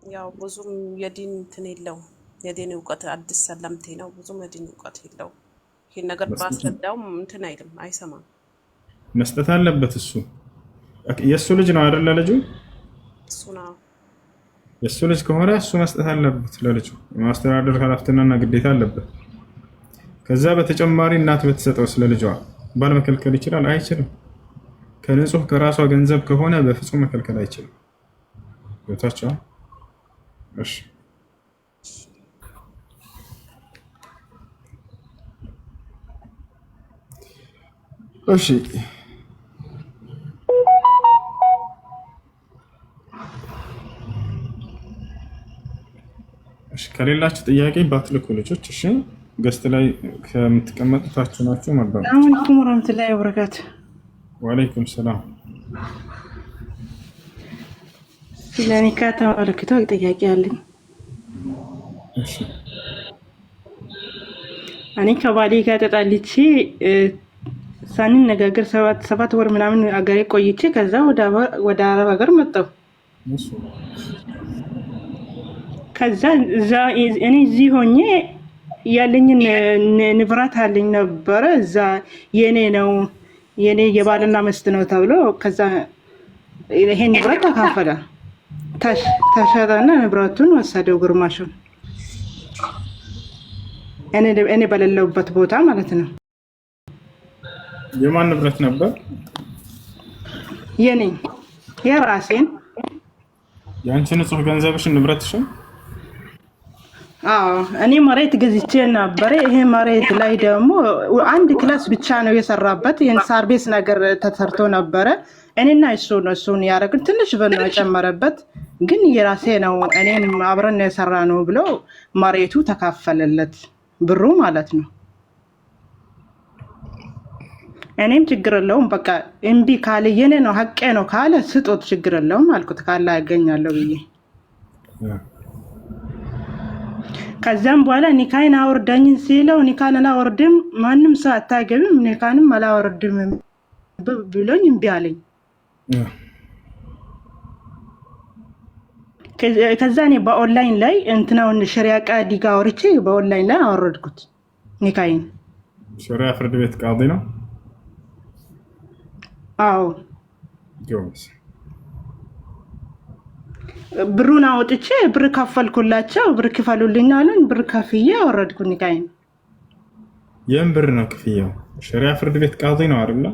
ያው ብዙም የዲን እንትን የለው የዲን እውቀት አዲስ ሰለምቴ ነው። ብዙም የዲን እውቀት የለው። ይሄን ነገር ባስረዳውም እንትን አይልም፣ አይሰማም። መስጠት አለበት እሱ። የእሱ ልጅ ነው አይደለ? ልጁ እሱ ነው። የእሱ ልጅ ከሆነ እሱ መስጠት አለበት ለልጁ። የማስተዳደር ኃላፊነትና ግዴታ አለበት። ከዛ በተጨማሪ እናት በተሰጠው ስለ ልጇ ባል መከልከል ይችላል? አይችልም። ከንጹህ ከራሷ ገንዘብ ከሆነ በፍጹም መከልከል አይችልም። ቦታቸው እሺ እሺ ከሌላችሁ ጥያቄ ባትልኩ ልጆች እሺ። ገስት ላይ ከምትቀመጡታችሁ ናችሁ ማለት ነው። ሰላም አለይኩም ወራህመቱላሂ ወበረካቱ። ወአለይኩም ሰላም። ለኒካ ተመልክቶ ጥያቄ አለኝ። እሺ እኔ ከባሌ ጋር ተጣልቼ ሳንነጋገር ሰባት ወር ምናምን አገሬ ቆይቼ ከዛ ወደ አረብ ሀገር መጣሁ። ከዛ እኔ እዚህ ሆኜ ያለኝን ንብረት አለኝ ነበረ። እዛ የኔ ነው የኔ የባልና ሚስት ነው ተብሎ ከዛ ይሄን ንብረት ተካፈለ። ተሸጠና ንብረቱን ወሰደው ግርማሹን። እኔ በሌለውበት ቦታ ማለት ነው። የማን ንብረት ነበር? የኔ የራሴን። የአንቺ ንጹህ ገንዘብሽን ንብረትሽን? አዎ እኔ መሬት ገዝቼ ነበር። ይሄ መሬት ላይ ደግሞ አንድ ክላስ ብቻ ነው የሰራበት። የሳር ቤት ነገር ተሰርቶ ነበረ። እኔና እሱን ያደረግን ትንሽ ብር ነው የጨመረበት፣ ግን የራሴ ነው እኔም አብረን የሰራ ነው ብሎ መሬቱ ተካፈለለት፣ ብሩ ማለት ነው። እኔም ችግር የለውም በቃ እምቢ ካለ የኔ ነው ሀቄ ነው ካለ ስጦት ችግር የለውም አልኩት፣ ካለ ያገኛለሁ ብዬ። ከዛም በኋላ ኒካይን አወርዳኝ ሲለው ኒካን አላወርድም፣ ማንም ሰው አታገብም፣ ኒካንም አላወርድም ብሎኝ እምቢ አለኝ። ከዛ እኔ በኦንላይን ላይ እንትናውን ሸሪያ ቃዲ ጋር አውርቼ በኦንላይን ላይ አወረድኩት ኒካይን። ሸሪያ ፍርድ ቤት ቃዲ ነው? አዎ ብሩን አውጥቼ ብር ከፈልኩላቸው። ብር ክፈሉልኝ አሉኝ። ብር ከፍዬ አወረድኩ ኒካይን። የምን ብር ነው ክፍያው? ሸሪያ ፍርድ ቤት ቃዲ ነው አይደል?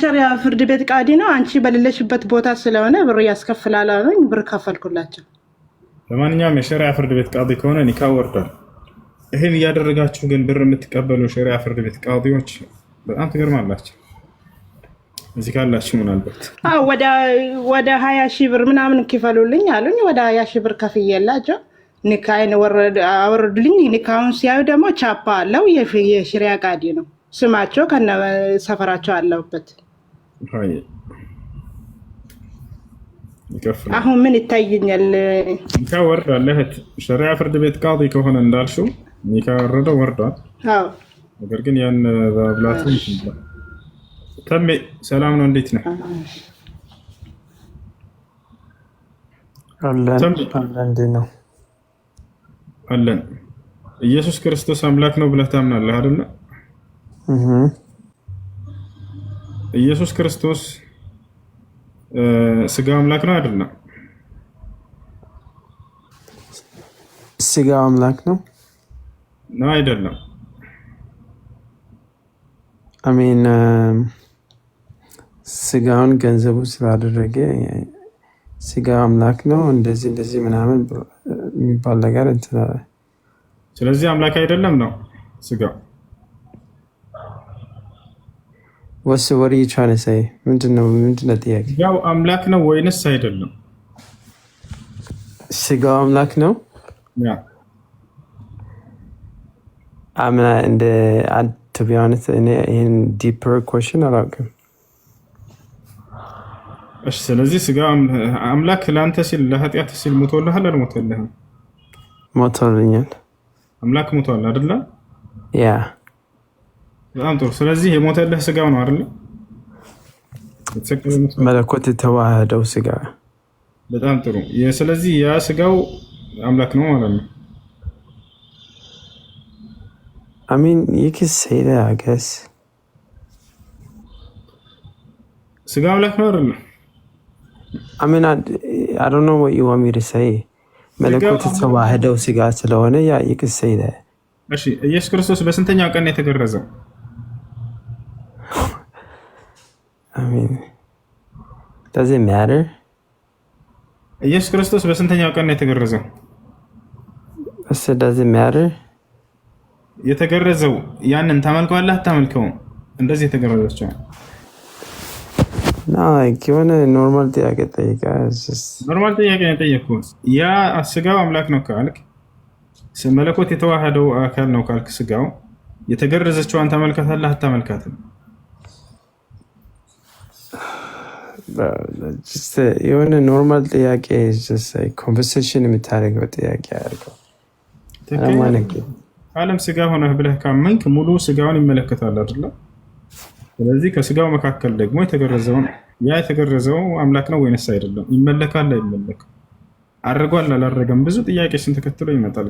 ሸሪያ ፍርድ ቤት ቃዲ ነው። አንቺ በሌለሽበት ቦታ ስለሆነ ብር ያስከፍላል አሉኝ። ብር ከፈልኩላቸው። ለማንኛውም የሸሪያ ፍርድ ቤት ቃዲ ከሆነ ኒካ ወርዷል። ይሄን እያደረጋችሁ ግን ብር የምትቀበሉ ሸሪያ ፍርድ ቤት ቃዲዎች በጣም ትገርማላችሁ። እዚህ ካላችሁ ምናልባት ወደ 20 ሺህ ብር ምናምን ክፈሉልኝ አሉኝ። ወደ 20 ሺህ ብር ከፍዬላቸው ኒካይን አወረዱልኝ። ኒካውን ሲያዩ ደግሞ ቻፓ አለው የሸሪያ ቃዲ ነው ስማቸው ከነ ሰፈራቸው አለበት። አሁን ምን ይታየኛል? ኒካ ወርዷል። ሸሪያ ፍርድ ቤት ቃዲ ከሆነ እንዳልሽው ኒካ ወረደው ወርዷል። አዎ ነገር ግን ያን በብላቱ ተሜ ሰላም ነው፣ እንዴት ነህ? ነው አለን። ኢየሱስ ክርስቶስ አምላክ ነው ብለህ ታምናለህ አይደል? ኢየሱስ ክርስቶስ ስጋ አምላክ ነው አይደል? ስጋ አምላክ ነው ነው አይደለም? አሜን። ስጋውን ገንዘቡ ስላደረገ ስጋ አምላክ ነው እንደዚህ ምናምን የሚባል ነገር እንትን። ስለዚህ አምላክ አይደለም ነው ስጋው። What are you trying to say? ምንድነው ጥያቄ? ስጋው አምላክ ነው ወይንስ አይደለም? ስጋው አምላክ ነው? ያ አምና እንደ to be honest in deeper question አላውቅም። እሺ ስለዚህ ስጋ አምላክ ለአንተ ሲል ለኃጢአት ሲል ሞቶልሃል አልሞተልህም? ሞቶልኛል። አምላክ ሞቷል አይደለ? ያ በጣም ጥሩ። ስለዚህ የሞተልህ ስጋው ነው አይደለ? መለኮት የተዋህደው ስጋ በጣም ጥሩ። ስለዚህ ያ ስጋው አምላክ ነው ማለት ነው። I mean, you can say that, I guess. ስጋ አምላክ ነው አይደል? I mean, I don't know what you want me to say. መለኮት ተዋህደው ስጋ ስለሆነ ያ you can say that. እሺ ኢየሱስ ክርስቶስ በስንተኛው ቀን ነው የተገረዘው? I mean, does it matter? ኢየሱስ ክርስቶስ በስንተኛው ቀን ነው የተገረዘው? does it matter? የተገረዘው ያንን ታመልከዋለህ አታመልከውም? እንደዚህ የተገረዘችው No, like የሆነ ኖርማል ጥያቄ ጠይቃ። ኖርማል ጥያቄ ነው የጠየኩት። ያ ስጋው አምላክ ነው ካልክ መለኮት የተዋሃደው አካል ነው ካልክ ስጋው የተገረዘችዋን ታመልካታለህ አታመልካትም? የሆነ ኖርማል ጥያቄ ኮንቨርሴሽን የምታደርገው ጥያቄ አድርገው። ዓለም ስጋ ሆነህ ብለህ ካመንክ ሙሉ ስጋውን ይመለከታል አይደለ? ስለዚህ ከስጋው መካከል ደግሞ የተገረዘውን ያ የተገረዘው አምላክ ነው ወይንስ አይደለም? ይመለካል አይመለክም? አድርጓል አላደረገም? ብዙ ጥያቄዎችን ተከትሎ ይመጣል።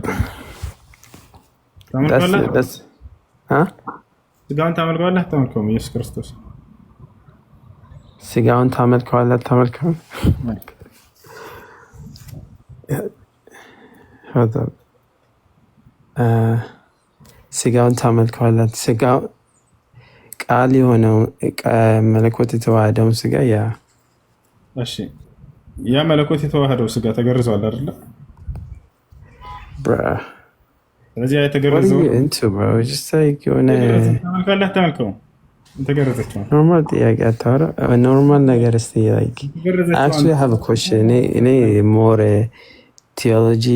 ስጋውን ታመልከዋለህ አታመልከውም? ኢየሱስ ክርስቶስ ስጋውን ታመልከዋለህ አታመልከውም? ስጋውን ታመልከዋለህ? ስጋው ቃል የሆነው መለኮት የተዋሃደውን ስጋ ያ እሺ፣ ያ መለኮት የተዋሃደው ስጋ ተገርዟል አይደለ? ስለዚህ ያ የተገረዘው ታመልከዋለህ አታመልከውም? የተገረዘችው ኖርማል ጥያቄ አታወራ። ኖርማል ነገር እስቲ actually have a question። እኔ ሞር ቲዮሎጂ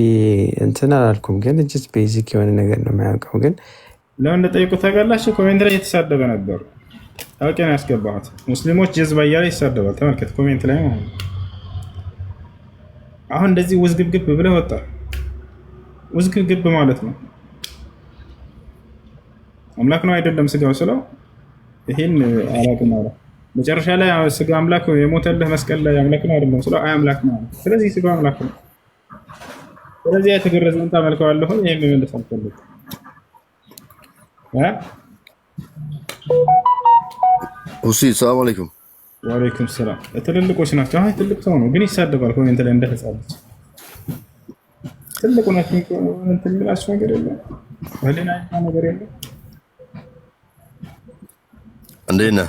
እንትን አላልኩም፣ ግን just ቤዚክ የሆነ ነገር ነው የሚያውቀው። ግን ለምን እንደጠየቁት ታውቃላችሁ? ኮሜንት ላይ የተሳደበ ነበሩ። አውቄ ነው ያስገባሁት። ሙስሊሞች ጀዝባ እያለ ይሳደባል። ተመልከት ኮሜንት ላይ ማለት ነው። አሁን እንደዚህ ውዝግብግብ ብለህ ወጣ። ውዝግብግብ ማለት ነው አምላክ ነው አይደለም ስጋው ስለው ይሄን አላውቅም አለ። መጨረሻ ላይ ስጋ አምላክ የሞተልህ መስቀል ላይ አምላክ ነው አይደለም ስለው አይ አምላክ ነው። ስለዚህ ስጋ አምላክ ነው። ስለዚህ የተገረዘውን ታመልከዋለህ። ይሄን መመለስ አልፈልግም። ሁሲ ሰላም አለይኩም። ወአለይኩም ሰላም። ትልልቆች ናቸው። አይ ትልቅ ሰው ነው ግን ይሳደባል ኮሜንት ላይ እንደተጻፈች ትልቁ ናቸው። እንትን የሚላቸው ነገር የለም። ወለና ነገር የለም። እንዴት ነህ?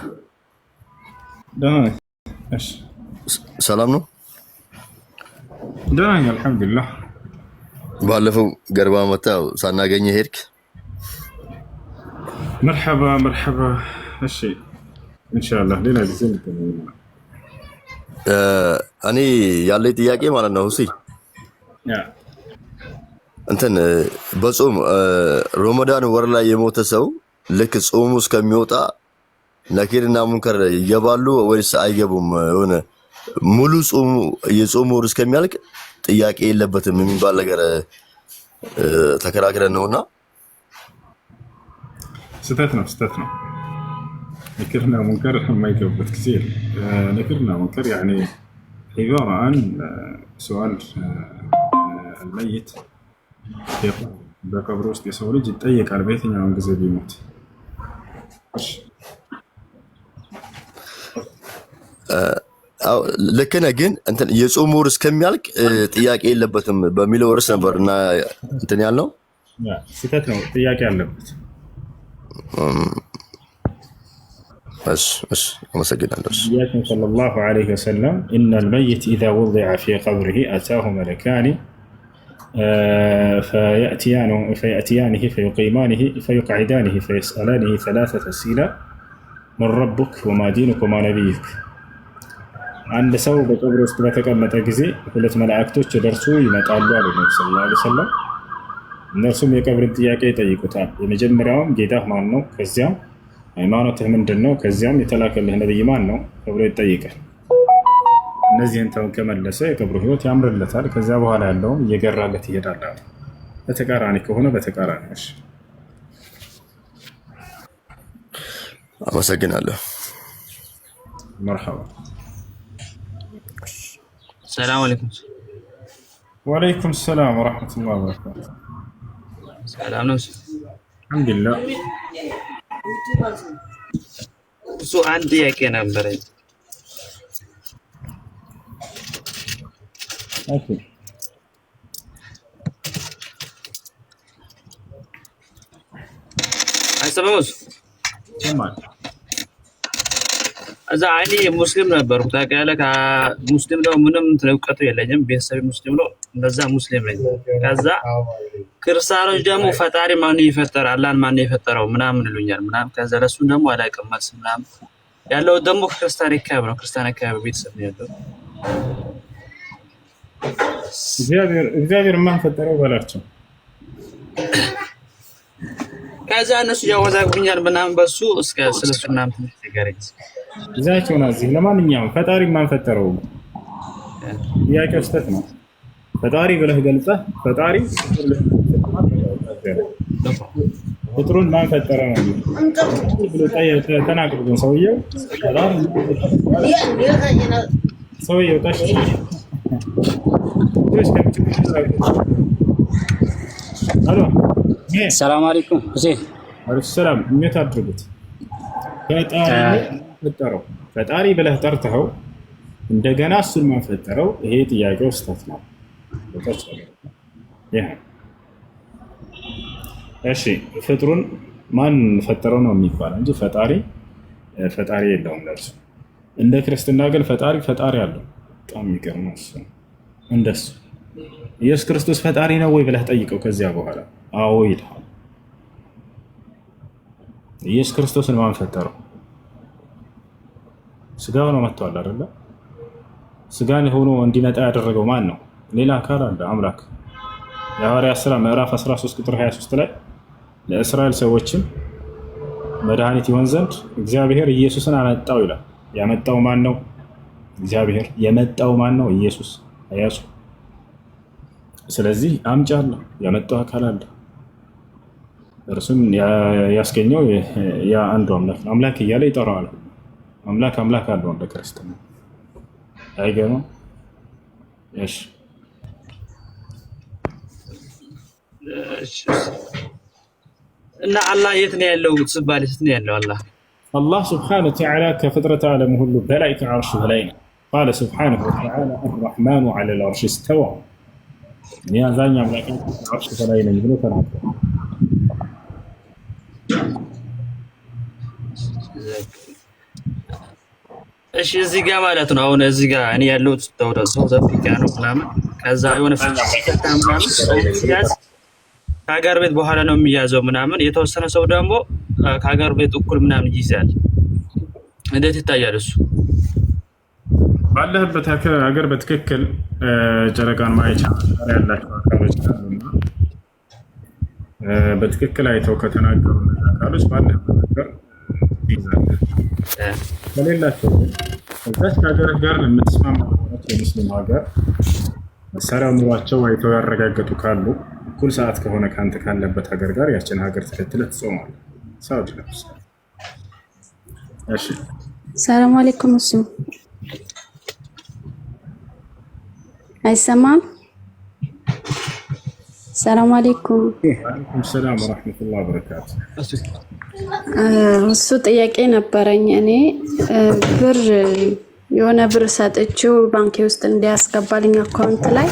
ደህና ነኝ። እሺ ሰላም ነው? ደህና ነኝ አልሐምዱሊላህ። ባለፈው ገርባ መጣው ሳናገኘ ሄድክ። መርሐባ መርሐባ። እሺ ኢንሻአላህ ሌላ ጊዜ እንገናኛለን። እኔ ያለኝ ጥያቄ ማለት ነው ሁሲ እንትን በጾም ረመዳን ወር ላይ የሞተ ሰው ልክ ጾሙ እስከሚወጣ ነኪርና ሙንከር ይገባሉ ወይስ አይገቡም? ሆነ ሙሉ ጾሙ የጾሙ ወር እስከሚያልቅ ጥያቄ የለበትም የሚባል ነገር ተከራክረን ነውና ስተት ነው። ነኪርና ሙንከር የማይገቡበት ጊዜ ነኪርና ሙንከር يعني عبارة عن سؤال الميت በቀብር ውስጥ የሰው ልጅ ይጠየቃል በየትኛውም ጊዜ ቢሞት። ልክ ነህ፣ ግን እንትን የጾም ወር እስከሚያልቅ ጥያቄ የለበትም በሚለው ርዕስ ነበር እና እንትን ያልነው ስህተት ነው። ጥያቄ አለበት። እሺ አመሰግናለሁ። ነቢያችን ሰለላሁ ዐለይሂ ወሰለም ኢነ አልመይት ኢዛ ውዲዐ ፊ ቀብሪሂ አታሁ መለካኒ فيأتيانه فيقيمانه فيقعدانه فيسألانه ثلاثة أسئلة من ربك وما دينك وما نبيك. عند ሰው በቀብር ውስጥ በተቀመጠ ጊዜ ሁለት መላእክቶች ደርሱ ይመጣሉ አሉ ነብዩ ሰለላሁ ዐለይሂ ወሰለም። እነርሱም የቀብርን ጥያቄ ይጠይቁታል። የመጀመሪያውም ጌታህ ማን ነው? ከዚያም ሃይማኖትህ ምንድን ነው? ከዚያም የተላከልህ ነብይ ማን ነው ተብሎ ይጠይቃል። እነዚህን ተው ከመለሰ የቀብሩ ህይወት ያምርለታል። ከዚያ በኋላ ያለውም እየገራለት ይሄዳል። በተቃራኒ ከሆነ በተቃራኒ። እሺ አመሰግናለሁ። መርሐባ። ሰላም አለይኩም። ወአለይኩም ሰላም ወራህመቱላሂ ወበረካቱ። ሰላም ነው። አልሐምዱሊላህ። እሱ አንድ ጥያቄ ነበረኝ። ኦኬ አይሰማውስ? ሰማል። እዛ እኔ ሙስሊም ነበርኩ ታውቃለህ። ሙስሊም ነው ምንም እውቀቱ የለኝም። ቤተሰብ ሙስሊም ነው፣ እንደዛ ሙስሊም ነኝ። ከዛ ክርስቲያኖች ደግሞ ፈጣሪ ማን ይፈጠር አላህን ማን የፈጠረው ምናምን ይሉኛል ምናምን። ከዛ ለሱ ደግሞ አላውቅም መልስ ምናምን ያለው ደግሞ ክርስቲያን አካባቢ ነው። ክርስቲያን አካባቢ ቤተሰብ ነው ያለው። እግዚአብሔር ማን ፈጠረው በላቸው። ከዛ እነሱ ያወዛግቡኛል ምናምን በሱ እስከ ስለሱ ምናምን ትንሽ ንገረኝ። እዛቸው ነው እዚህ። ለማንኛውም ፈጣሪ ማን ፈጠረው ጥያቄው ስህተት ነው። ፈጣሪ ብለህ ገልጸህ ፈጣሪ ፍጥሩን ማን ፈጠረ ነው ብሎ ተናግሮ ግን ሰውየው ታሽ ሰላም አለይኩም ሁሴን። ወአለይኩም ሰላም። እንዴት አድርጉት። ፈጣሪ ብለህ ጠርተኸው እንደገና እሱን ማን ፈጠረው? ይሄ ጥያቄው ስህተት ነው። እሺ ፍጥሩን ማን ፈጠረው ነው የሚባለው እንጂ ፈጣሪ የለውም ለእርሱ። እንደ ክርስትና ግን ፈጣሪ አለው። በጣም የሚገርመው እሱ ነው። እንደሱ ኢየሱስ ክርስቶስ ፈጣሪ ነው ወይ ብለህ ጠይቀው። ከዚያ በኋላ አዎ ይልሃል። ኢየሱስ ክርስቶስን ማን ፈጠረው? ስጋው ነው መጥቷል አይደለ? ስጋን ሆኖ እንዲመጣ ያደረገው ማን ነው? ሌላ አካል አለ፣ አምላክ። የሐዋርያት ሥራ ምዕራፍ 13 ቁጥር 23 ላይ ለእስራኤል ሰዎችን መድኃኒት ይሆን ዘንድ እግዚአብሔር ኢየሱስን አመጣው ይላል። ያመጣው ማን ነው? እግዚአብሔር። የመጣው ማን ነው? ኢየሱስ። አያሱ። ስለዚህ አምጪ አለ፣ ያመጣው አካል አለ። እርሱም ያስገኘው ያ አንዱ አምላክ ነው። አምላክ እያለ ይጠራዋል። አምላክ አለው እንደ ክርስትና። አይገርምም? እሺ እና አላህ የት ነው ያለው ትባል? የት ነው ያለው አላህ ሱብሓነሁ ወተዓላ ከፍጥረት ዓለም ሁሉ በላይ ከዓርሽ በላይ ነው። ቃለ ሱብሓነሁ ወተዓላ አርረሕማኑ ዐለል ዐርሽ እስተዋ። እኔ አዛኝ አምላክ ከዓርሽ በላይ ነኝ ብሎ ተናግሯል። እሺ እዚህ ጋር ማለት ነው። አሁን እዚህ ጋር እኔ ያለሁት ሳውዝ አፍሪካ ነው ምናምን። ከዛ የሆነ ፍቅር ምናምን ሲያዝ ከሀገር ቤት በኋላ ነው የሚያዘው ምናምን። የተወሰነ ሰው ደግሞ ከሀገር ቤት እኩል ምናምን ይይዛል። እንዴት ይታያል እሱ? ባለህበት ሀገር በትክክል ጨረቃን ማየት ያላቸው አካሎች ካሉና በትክክል አይተው ከተናገሩ አካሎች ባለህበት ሀገር ይይዛል። ከሌላቸው እዛች ከሀገርህ ጋር የምትስማማ የሙስሊም ሀገር መሳሪያ ኑሯቸው አይተው ያረጋገጡ ካሉ እኩል ሰዓት ከሆነ ከአንተ ካለበት ሀገር ጋር ያችን ሀገር ተከትለህ ትጾማለህ። ሳውዲ ለምሳሌ። እሺ ሰላም አለይኩም። እሱ አይሰማም? ሰላም አለይኩም። ወአለይኩም ሰላም ወራህመቱላሂ ወበረካቱ። እሱ ጥያቄ ነበረኝ። እኔ የሆነ ብር ሰጥቼው ባንኬ ውስጥ እንዲያስገባልኝ አካውንት ላይ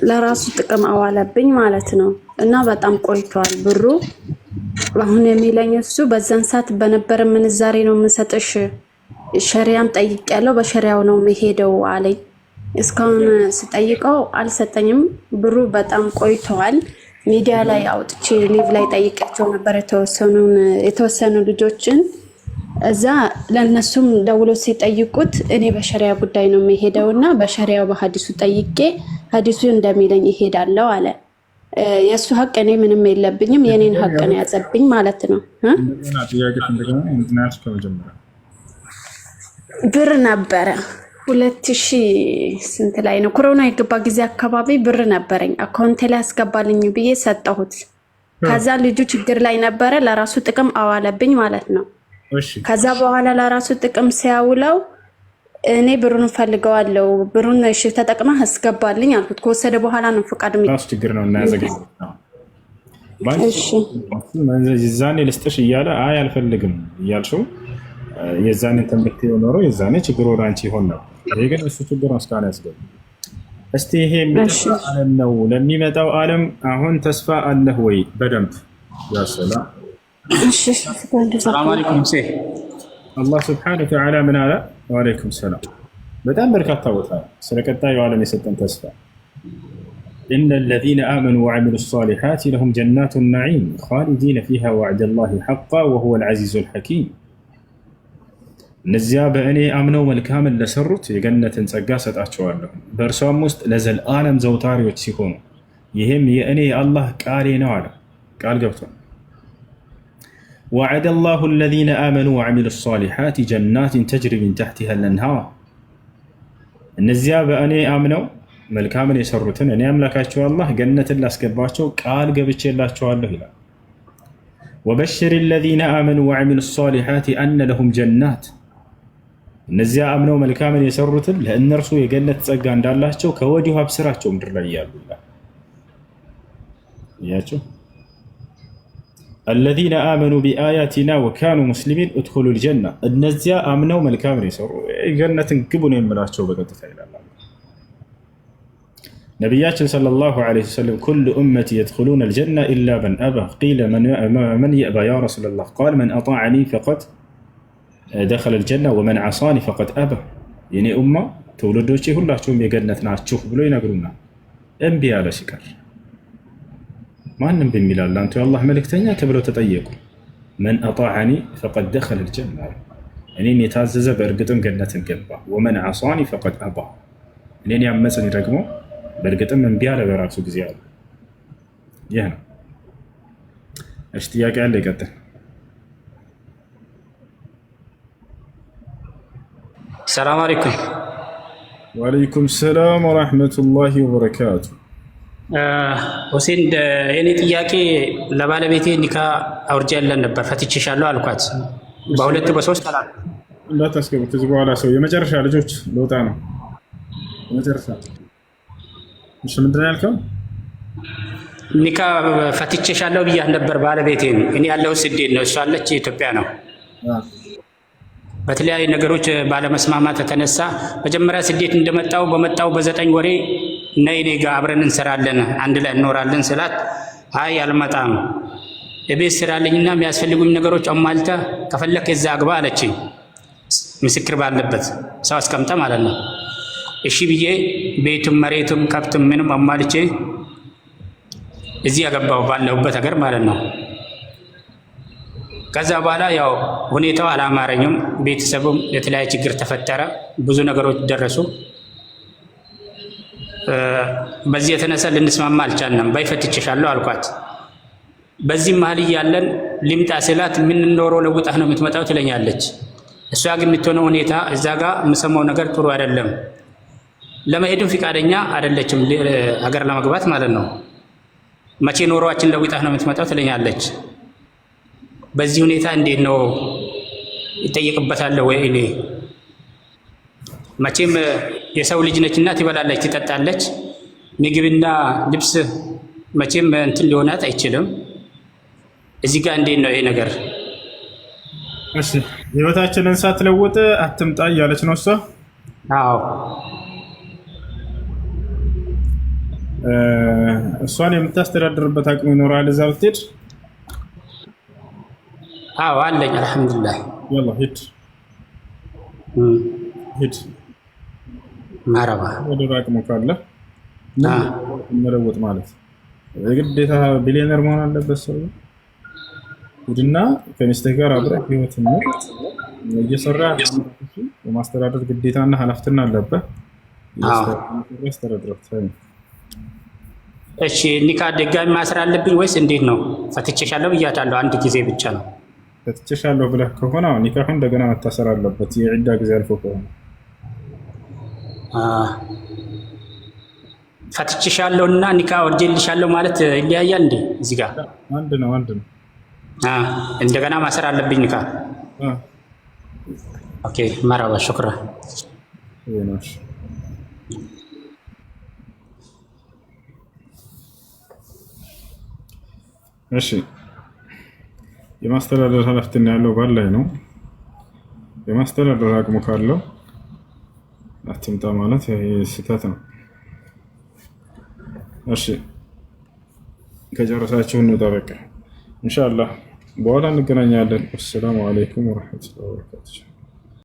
ለራሱ ጥቅም አዋለብኝ ማለት ነው። እና በጣም ቆይቷል ብሩ። አሁን የሚለኝ እሱ በዛን ሰዓት በነበረ ምንዛሬ ነው የምሰጥሽ፣ ሸሪያም ጠይቄያለሁ፣ በሸሪያው ነው የምሄደው አለኝ። እስካሁን ስጠይቀው አልሰጠኝም። ብሩ በጣም ቆይተዋል። ሚዲያ ላይ አውጥቼ ሊቭ ላይ ጠይቄያቸው ነበር የተወሰኑ ልጆችን። እዛ ለነሱም ደውሎ ሲጠይቁት እኔ በሸሪያ ጉዳይ ነው የሚሄደው እና በሸሪያው በሀዲሱ ጠይቄ ሀዲሱ እንደሚለኝ ይሄዳለው አለ። የእሱ ሀቅ እኔ ምንም የለብኝም፣ የኔን ሀቅ ነው ያዘብኝ ማለት ነው። ብር ነበረ 2000 ስንት ላይ ነው ኮሮና የገባ ጊዜ አካባቢ ብር ነበረኝ አካውንቴ ላይ አስገባልኝ ብዬ ሰጠሁት። ከዛ ልጁ ችግር ላይ ነበረ፣ ለራሱ ጥቅም አዋለብኝ ማለት ነው። ከዛ በኋላ ለራሱ ጥቅም ሲያውለው እኔ ብሩን ፈልገዋለሁ። ብሩን እሺ ተጠቅመህ አስገባልኝ አልኩት። ከወሰደ በኋላ ነው ፈቃድ ራሱ ችግር ነው እና ያዘገኝ እሺ የዛኔ ልስጥሽ እያለ አይ አልፈልግም እያልሽው የዛኔ ትምህርት የኖረው የዛኔ ችግር ወደ አንቺ ይሆን ነው። ይሄ ግን እሱ ችግር ነው እስካሁን ያስገባ። እስቲ ይሄ የሚመጣው ዓለም ነው። ለሚመጣው ዓለም አሁን ተስፋ አለህ ወይ? በደንብ ያሰላ እሺ ሰላም አለይኩም ሴ አላህ ስብሐነሁ ወተዓላ ምን አለ? ወአለይኩም ሰላም። በጣም በርካታ ቦታ ስለ ቀጣዩ ዓለም የሰጠን ተስፋ إن الذين آمنوا وعملوا الصالحات لهم جنات النعيم خالدين فيها وعد الله حقا وهو العزيز الحكيم نزيا بأني آمنوا والكامل لسرت يجنة سقاسة أشوالهم برسوم مست لزل آلم زوتاري وتسيكون يهم يأني الله كاري نوعلا قال قبطان وعد الله الذين آمنوا وعملوا الصالحات جنات تجري من تحتها الأنهار نزيا بأني آمنوا መልካምን የሰሩትን እኔ አምላካቸው አላህ ገነትን ላስገባቸው ቃል ገብቼላቸዋለሁ ይላል። ወበሽር الذين آمنوا وعملوا الصالحات أن لهم جنات እነዚያ አምነው መልካምን የሰሩትን ለእነርሱ የገነት ጸጋ እንዳላቸው ከወዲሁ አብስራቸው ምድር ላይ ያሉ ይላል። ያቸው الذين آمنوا بآياتنا وكانوا مسلمين ادخلوا الجنة እነዚያ አምነው መልካምን የሰሩ ገነትን ግቡ ነው የምላቸው በቀጥታ ይላል። نبياتنا صلى الله عليه وسلم كل أمتي يدخلون الجنة إلا من أبى قيل من يأبى يا رسول الله قال من أطاعني فقد دخل الجنة ومن عصاني فقد أبى يعني أمة تولدوشي كلها شوم يجنتنا تشوف بلو ينقلونا أنبياء على شكر ما ننبي ميلاد أنتو الله ملك تانيا تبلو تطيقوا من أطاعني فقد دخل الجنة يعني نتازز بأرقتم جنة قلبا ومن عصاني فقد أبى يعني أمسني رقمه በእርግጥም እምቢ አለ በራሱ ጊዜ አለ። ይህ ነው። እሺ ጥያቄ አለ? ይቀጥል። ሰላም አለይኩም። ወአለይኩም ሰላም ወራህመቱላሂ ወበረካቱ። ሁሴን የኔ ጥያቄ ለባለቤቴ ኒካ አውርጃለን ነበር ፈትቼሻለሁ አልኳት። በሁለት በሶስት አላል እንዳታስገቡት እዚህ በኋላ ሰው የመጨረሻ ልጆች ለውጣ ነው የመጨረሻ እሺ ምንድን ነው ያልከው? ኒካ ፈትቼሻለሁ ብያት ነበር ባለቤቴን። እኔ ያለው ስደት ነው፣ እሷ አለች ኢትዮጵያ ነው። በተለያዩ ነገሮች ባለመስማማት የተነሳ መጀመሪያ ስደት እንደመጣው በመጣው በ9 ወሬ ነይ እኔ ጋር አብረን እንሰራለን አንድ ላይ እንኖራለን ስላት አይ አልመጣም የቤት ስራ አለኝና የሚያስፈልጉኝ ነገሮች አሟልታ ከፈለክ እዛ አግባ አለችኝ። ምስክር ባለበት ሰው አስቀምጣ ማለት ነው። እሺ ብዬ ቤቱም መሬቱም ከብትም ምንም አሟልቼ እዚህ ያገባው ባለሁበት ሀገር ማለት ነው። ከዛ በኋላ ያው ሁኔታው አላማረኝም። ቤተሰቡም የተለያየ ችግር ተፈጠረ፣ ብዙ ነገሮች ደረሱ። በዚህ የተነሳ ልንስማማ አልቻልንም። ባይፈትቼሻለሁ አልኳት። በዚህ መሀል እያለን ልምጣ ስላት ምን ኖሮ ለውጣህ ነው የምትመጣው ትለኛለች። እሷ ግን የምትሆነው ሁኔታ እዛ ጋር የምሰማው ነገር ጥሩ አይደለም። ለመሄድም ፍቃደኛ አይደለችም፣ ሀገር ለመግባት ማለት ነው። መቼ ኖሯችን ለውጣህ ነው የምትመጣው ትለኛለች። በዚህ ሁኔታ እንዴት ነው ይጠየቅበታለሁ ወይ? እኔ መቼም የሰው ልጅ ነችና ትበላለች፣ ትጠጣለች። ምግብና ልብስ መቼም እንትን ሊሆናት አይችልም። እዚህ ጋር እንዴት ነው ይሄ ነገር? እሺ ህይወታችንን ሳትለውጥ አትምጣ እያለች ነው እሷ። አዎ እሷን የምታስተዳድርበት አቅም ይኖራል እዛ ብትሄድ? አዎ አለኝ አልሐምዱሊላህ። ያላ ሂድ ሂድ ማረባ ወደ አቅሙ ካለ መለወጥ ማለት የግዴታ ቢሊዮነር መሆን አለበት ሰው። ሂድና ከሚስትህ ጋር አብረህ ህይወትን ነው እየሰራ የማስተዳደር ግዴታና ኃላፊነት አለበት። እሺ ኒካ ድጋሚ ማሰር አለብኝ ወይስ እንዴት ነው? ፈትቼሻለሁ ብያታለሁ፣ አንድ ጊዜ ብቻ ነው። ፈትቼሻለሁ ብለህ ከሆነ ኒካህ እንደገና መታሰር አለበት፣ የዒዳ ጊዜ አልፎ ከሆነ። ፈትቼሻለሁና ኒካ ወርጄልሻለሁ ማለት ይለያያል እንዴ? እዚህ ጋር አንድ ነው አንድ ነው። እንደገና ማሰር አለብኝ ኒካ። ኦኬ መርሐባ ሹክራን። ይናሽ እሺ የማስተዳደር ኃላፊነት ያለው ባል ላይ ነው። የማስተዳደር አቅሙ ካለው አትምጣ ማለት ይሄ ስህተት ነው። እሺ ከጨረሳችሁ እንውጣ በቃ ኢንሻአላህ በኋላ እንገናኛለን። አሰላሙ አለይኩም ወራህመቱላሂ ወበረካቱሁ።